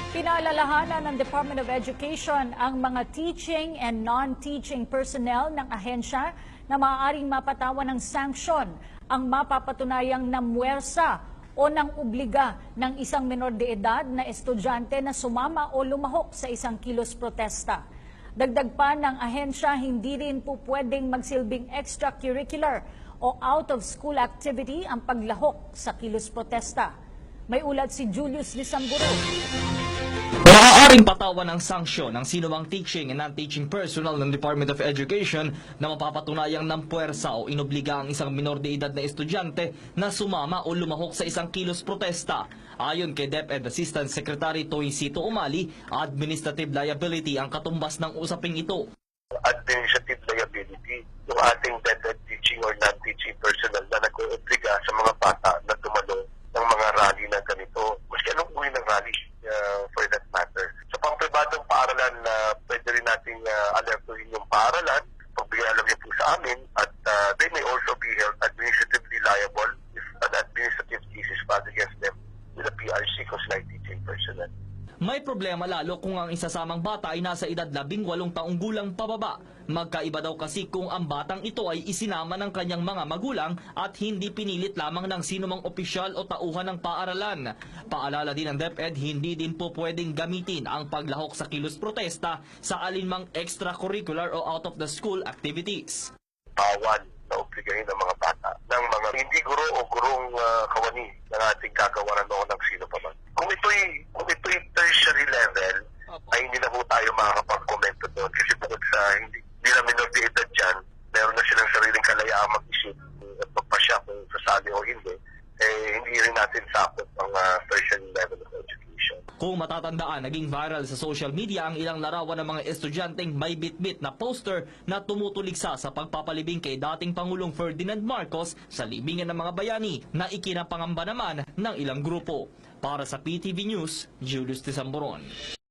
Pinaalalahanan ng Department of Education ang mga teaching and non-teaching personnel ng ahensya na maaaring mapatawan ng sanksyon ang mapapatunayang namuwersa o nang obliga ng isang menor de edad na estudyante na sumama o lumahok sa isang kilos protesta. Dagdag pa ng ahensya, hindi rin po pwedeng magsilbing extracurricular o out-of-school activity ang paglahok sa kilos protesta. May ulat si Julius Lisamburo. Maaaring patawan ng sanksyon ng sinumang teaching and non-teaching personnel ng Department of Education na mapapatunayang ng puwersa o inobliga ang isang minor de edad na estudyante na sumama o lumahok sa isang kilos protesta. Ayon kay DepEd Assistant Secretary Toycito Umali, administrative liability ang katumbas ng usaping ito. Administrative liability, yung ating DepEd teaching or non-teaching personnel na nag-oobliga sa mga bata na dumalo ng mga rally na ganito. Maski anong uri ng rally for that matter. Sa pangpribadong paaralan na pwede rin nating alertuhin yung paaralan, pagbigay alam niyo po sa amin, at they may also be held administratively liable if an administrative case is filed against them with a PRC consigned teaching personnel. May problema lalo kung ang isasamang bata ay nasa edad 18 taong gulang pababa. Magkaiba daw kasi kung ang batang ito ay isinama ng kanyang mga magulang at hindi pinilit lamang ng sinumang opisyal o tauhan ng paaralan. Paalala din ng DepEd, hindi din po pwedeng gamitin ang paglahok sa kilos protesta sa alinmang extracurricular o out-of-the-school activities. Bawal na obligahin ng mga bata ng mga hindi guro o gurong kawani ng ating kagawaran noon ng sino pa man. Kung ito'y tertiary level, ay hindi na po tayo makakapag-komento doon. Kasi bukod sa hindi na minor de edad dyan, meron na silang sariling kalayaan mag-isip at magpasya kung sasali o hindi, hindi rin natin sakot ang tertiary level of education. Kung matatandaan, naging viral sa social media ang ilang larawan ng mga estudyanteng may bitbit na poster na tumutuligsa sa pagpapalibing kay dating Pangulong Ferdinand Marcos sa libingan ng mga bayani na ikinapangamba naman ng ilang grupo. Para sa PTV News, Julius Tisamboron.